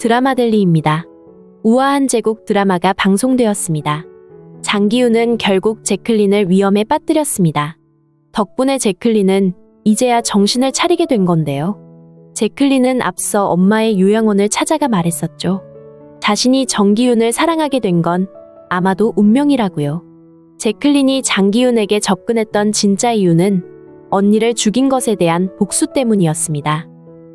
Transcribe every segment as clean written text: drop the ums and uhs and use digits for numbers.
드라마델리입니다. 우아한 제국 드라마가 방송되었습니다. 장기훈은 결국 제클린을 위험에 빠뜨렸습니다. 덕분에 제클린은 이제야 정신을 차리게 된 건데요. 제클린은 앞서 엄마의 요양원을 찾아가 말했었죠. 자신이 정기훈을 사랑하게 된 건 아마도 운명이라고요. 제클린이 장기훈에게 접근했던 진짜 이유는 언니를 죽인 것에 대한 복수 때문이었습니다.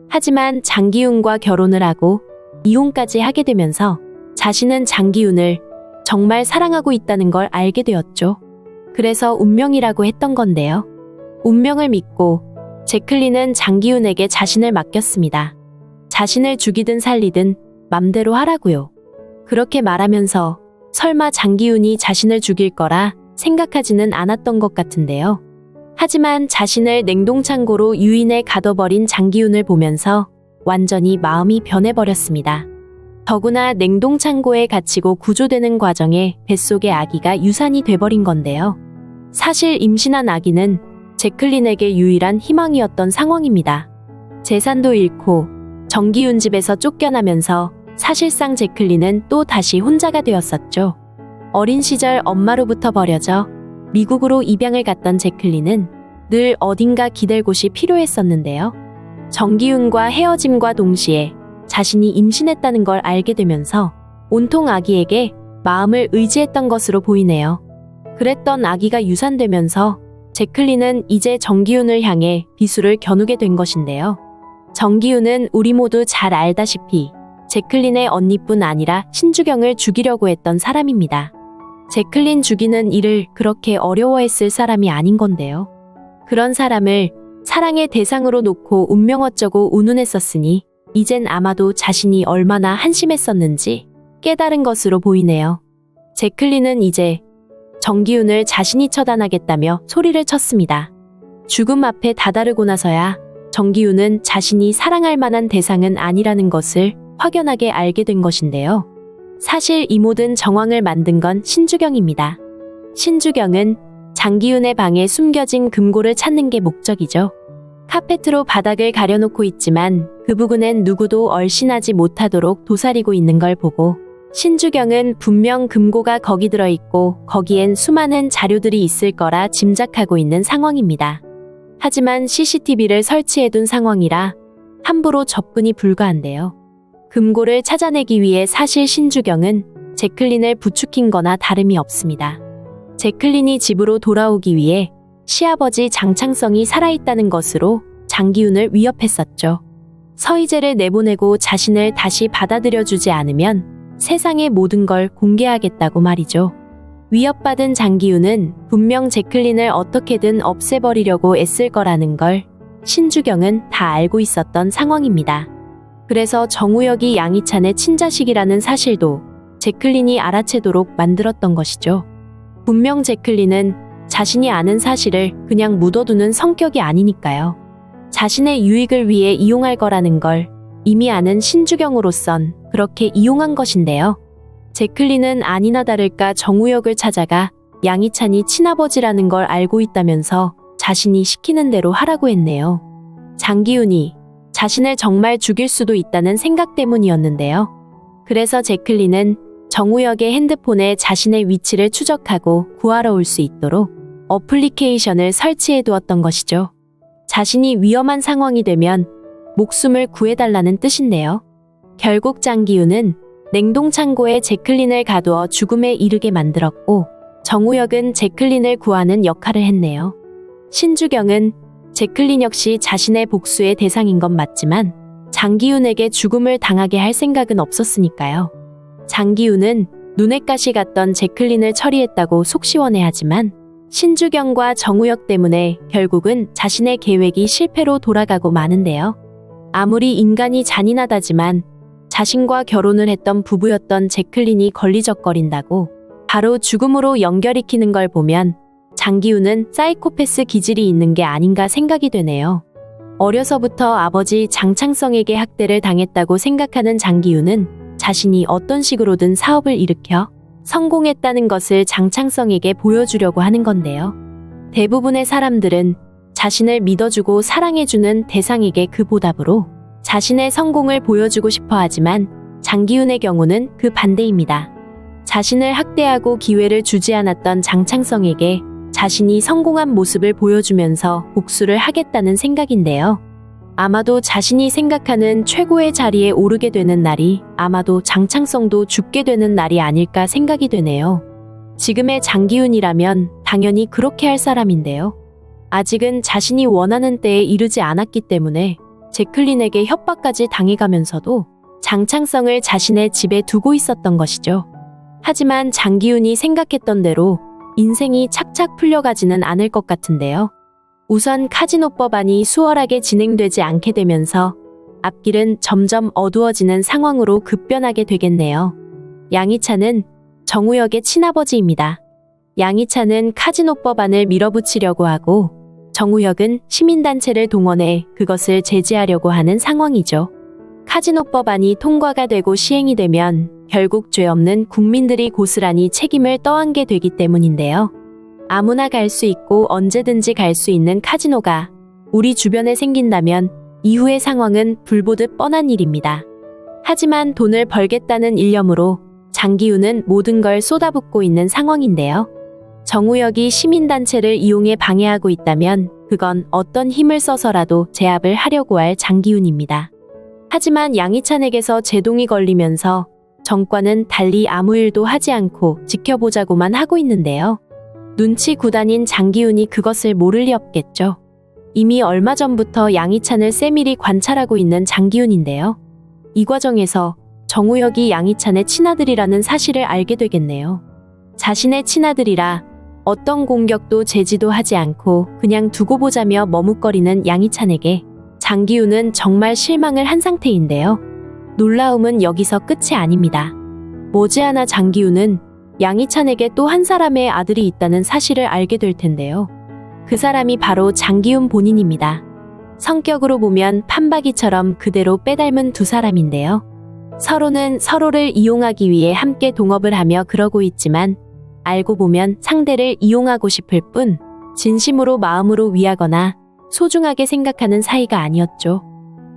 하지만 장기훈과 결혼을 하고 이혼까지 하게 되면서 자신은 장기훈을 정말 사랑하고 있다는 걸 알게 되었죠. 그래서 운명이라고 했던 건데요. 운명을 믿고 제클린은 장기훈에게 자신을 맡겼습니다. 자신을 죽이든 살리든 맘대로 하라고요. 그렇게 말하면서 설마 장기훈이 자신을 죽일 거라 생각하지는 않았던 것 같은데요. 하지만 자신을 냉동창고로 유인해 가둬버린 장기훈을 보면서 완전히 마음이 변해버렸습니다. 더구나 냉동창고에 갇히고 구조되는 과정에 뱃속의 아기가 유산이 돼버린 건데요. 사실 임신한 아기는 제클린에게 유일한 희망이었던 상황입니다. 재산도 잃고 정기훈 집에서 쫓겨나면서 사실상 제클린은 또 다시 혼자가 되었었죠. 어린 시절 엄마로부터 버려져 미국으로 입양을 갔던 제클린은 늘 어딘가 기댈 곳이 필요했었는데요. 정기훈과 헤어짐과 동시에 자신이 임신했다는 걸 알게 되면서 온통 아기에게 마음을 의지했던 것으로 보이네요. 그랬던 아기가 유산되면서 제클린은 이제 정기훈을 향해 비수를 겨누게 된 것인데요. 정기훈은 우리 모두 잘 알다시피 제클린의 언니뿐 아니라 신주경을 죽이려고 했던 사람입니다. 제클린 죽이는 일을 그렇게 어려워했을 사람이 아닌 건데요. 그런 사람을 사랑의 대상으로 놓고 운명 어쩌고 운운했었으니 이젠 아마도 자신이 얼마나 한심했었는지 깨달은 것으로 보이네요. 제클린은 이제 정기훈을 자신이 처단하겠다며 소리를 쳤습니다. 죽음 앞에 다다르고 나서야 정기훈은 자신이 사랑할 만한 대상은 아니라는 것을 확연하게 알게 된 것인데요. 사실 이 모든 정황을 만든 건 신주경입니다. 신주경은 장기훈의 방에 숨겨진 금고를 찾는 게 목적이죠. 카페트로 바닥을 가려놓고 있지만 그 부근엔 누구도 얼씬하지 못하도록 도사리고 있는 걸 보고 신주경은 분명 금고가 거기 들어있고 거기엔 수많은 자료들이 있을 거라 짐작하고 있는 상황입니다. 하지만 CCTV를 설치해둔 상황이라 함부로 접근이 불가한데요. 금고를 찾아내기 위해 사실 신주경은 제클린을 부추긴 거나 다름이 없습니다. 제클린이 집으로 돌아오기 위해 시아버지 장창성이 살아있다는 것으로 장기훈을 위협했었죠. 서희재를 내보내고 자신을 다시 받아들여주지 않으면 세상의 모든 걸 공개하겠다고 말이죠. 위협받은 장기훈은 분명 제클린을 어떻게든 없애버리려고 애쓸 거라는 걸 신주경은 다 알고 있었던 상황입니다. 그래서 정우혁이 양희찬의 친자식이라는 사실도 제클린이 알아채도록 만들었던 것이죠. 분명 제클린은 자신이 아는 사실을 그냥 묻어두는 성격이 아니니까요. 자신의 유익을 위해 이용할 거라는 걸 이미 아는 신주경으로선 그렇게 이용한 것인데요. 제클린은 아니나 다를까 정우혁을 찾아가 양희찬이 친아버지라는 걸 알고 있다면서 자신이 시키는 대로 하라고 했네요. 장기훈이 자신을 정말 죽일 수도 있다는 생각 때문이었는데요. 그래서 제클린은 정우혁의 핸드폰에 자신의 위치를 추적하고 구하러 올 수 있도록 어플리케이션을 설치해 두었던 것이죠. 자신이 위험한 상황이 되면 목숨을 구해달라는 뜻인데요. 결국 장기훈은 냉동창고에 제클린을 가두어 죽음에 이르게 만들었고 정우혁은 제클린을 구하는 역할을 했네요. 신주경은 제클린 역시 자신의 복수의 대상인 건 맞지만 장기훈에게 죽음을 당하게 할 생각은 없었으니까요. 장기훈은 눈엣 가시 같던 제클린을 처리했다고 속 시원해하지만 신주경과 정우혁 때문에 결국은 자신의 계획이 실패로 돌아가고 마는데요. 아무리 인간이 잔인하다지만 자신과 결혼을 했던 부부였던 제클린이 걸리적거린다고 바로 죽음으로 연결시키는 걸 보면 장기훈은 사이코패스 기질이 있는 게 아닌가 생각이 되네요. 어려서부터 아버지 장창성에게 학대를 당했다고 생각하는 장기훈은 자신이 어떤 식으로든 사업을 일으켜 성공했다는 것을 장창성에게 보여주려고 하는 건데요. 대부분의 사람들은 자신을 믿어주고 사랑해주는 대상에게 그 보답으로 자신의 성공을 보여주고 싶어 하지만 장기훈의 경우는 그 반대입니다. 자신을 학대하고 기회를 주지 않았던 장창성에게 자신이 성공한 모습을 보여주면서 복수를 하겠다는 생각인데요. 아마도 자신이 생각하는 최고의 자리에 오르게 되는 날이 아마도 장창성도 죽게 되는 날이 아닐까 생각이 되네요. 지금의 장기훈이라면 당연히 그렇게 할 사람인데요. 아직은 자신이 원하는 때에 이르지 않았기 때문에 제클린에게 협박까지 당해가면서도 장창성을 자신의 집에 두고 있었던 것이죠. 하지만 장기훈이 생각했던 대로 인생이 착착 풀려가지는 않을 것 같은데요. 우선 카지노 법안이 수월하게 진행되지 않게 되면서 앞길은 점점 어두워지는 상황으로 급변하게 되겠네요. 양희찬은 정우혁의 친아버지입니다. 양희찬은 카지노 법안을 밀어붙이려고 하고 정우혁은 시민단체를 동원해 그것을 제지하려고 하는 상황이죠. 카지노 법안이 통과가 되고 시행이 되면 결국 죄 없는 국민들이 고스란히 책임을 떠안게 되기 때문인데요. 아무나 갈 수 있고 언제든지 갈 수 있는 카지노가 우리 주변에 생긴다면 이후의 상황은 불보듯 뻔한 일입니다. 하지만 돈을 벌겠다는 일념으로 장기훈은 모든 걸 쏟아붓고 있는 상황인데요. 정우혁이 시민단체를 이용해 방해하고 있다면 그건 어떤 힘을 써서라도 제압을 하려고 할 장기훈입니다. 하지만 양희찬에게서 제동이 걸리면서 정과는 달리 아무 일도 하지 않고 지켜보자고만 하고 있는데요. 눈치 구단인 장기훈이 그것을 모를 리 없겠죠. 이미 얼마 전부터 양희찬을 세밀히 관찰하고 있는 장기훈인데요. 이 과정에서 정우혁이 양희찬의 친아들이라는 사실을 알게 되겠네요. 자신의 친아들이라 어떤 공격도 제지도 하지 않고 그냥 두고 보자며 머뭇거리는 양희찬에게 장기훈은 정말 실망을 한 상태인데요. 놀라움은 여기서 끝이 아닙니다. 머지않아 장기훈은 양희찬에게 또 한 사람의 아들이 있다는 사실을 알게 될 텐데요. 그 사람이 바로 장기훈 본인입니다. 성격으로 보면 판박이처럼 그대로 빼닮은 두 사람인데요. 서로는 서로를 이용하기 위해 함께 동업을 하며 그러고 있지만 알고 보면 상대를 이용하고 싶을 뿐 진심으로 마음으로 위하거나 소중하게 생각하는 사이가 아니었죠.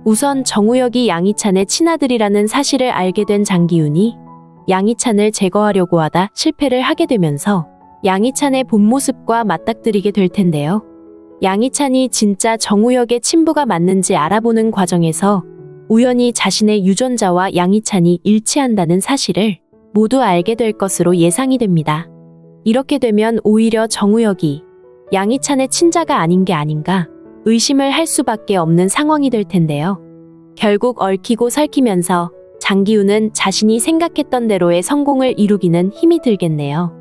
우선 정우혁이 양희찬의 친아들이라는 사실을 알게 된 장기훈이 양희찬을 제거하려고 하다 실패를 하게 되면서 양희찬의 본 모습과 맞닥뜨리게 될 텐데요. 양희찬이 진짜 정우혁의 친부가 맞는지 알아보는 과정에서 우연히 자신의 유전자와 양희찬이 일치한다는 사실을 모두 알게 될 것으로 예상이 됩니다. 이렇게 되면 오히려 정우혁이 양희찬의 친자가 아닌 게 아닌가 의심을 할 수밖에 없는 상황이 될 텐데요. 결국 얽히고 설키면서 장기훈은 자신이 생각했던 대로의 성공을 이루기는 힘이 들겠네요.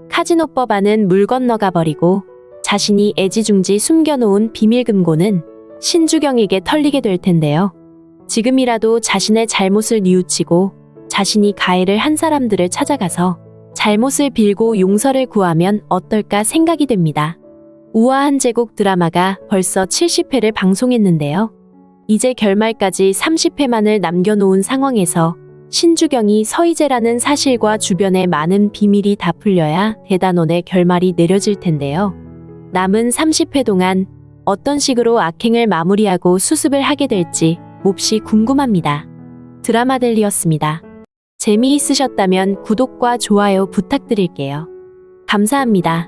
카지노 법안은 물 건너가 버리고 자신이 애지중지 숨겨놓은 비밀금고는 신주경에게 털리게 될 텐데요. 지금이라도 자신의 잘못을 뉘우치고 자신이 가해를 한 사람들을 찾아가서 잘못을 빌고 용서를 구하면 어떨까 생각이 됩니다. 우아한 제국 드라마가 벌써 70회를 방송했는데요. 이제 결말까지 30회만을 남겨놓은 상황에서 신주경이 서희재라는 사실과 주변의 많은 비밀이 다 풀려야 대단원의 결말이 내려질 텐데요. 남은 30회 동안 어떤 식으로 악행을 마무리하고 수습을 하게 될지 몹시 궁금합니다. 드라마델리였습니다. 재미있으셨다면 구독과 좋아요 부탁드릴게요. 감사합니다.